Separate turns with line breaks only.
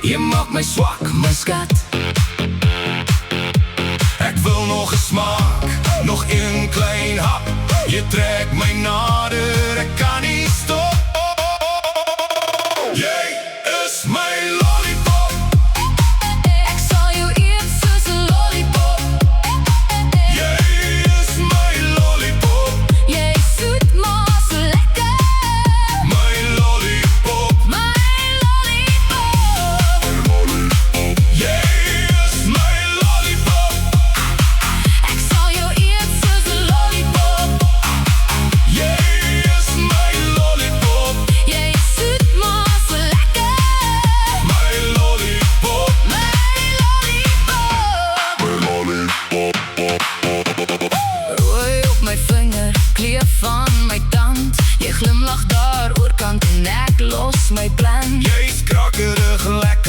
Je maakt mij zwak, mijn skat. Ik wil nog een smaak, nog een klein hap. Je trekt mij nader, ik kan niet stoppen. Jij is mijn lollipop.
Ik zal jou eten zoals een lollipop.
Jij is mijn lollipop.
Jij is zoet maar zo lekker.
Mijn lollipop.
Mijn lollipop.
Jij is mijn lollipop.
Ik zal jou eten zoals een lollipop.
Jij is mijn lollipop.
Jij is zoet maar zo lekker.
Mijn lollipop.
Mijn lollipop. Rooi op mijn vinger, kleur van mijn tand. Je glimlach daar oorkant en ek los my plan.
Jy's krakkerig lekker.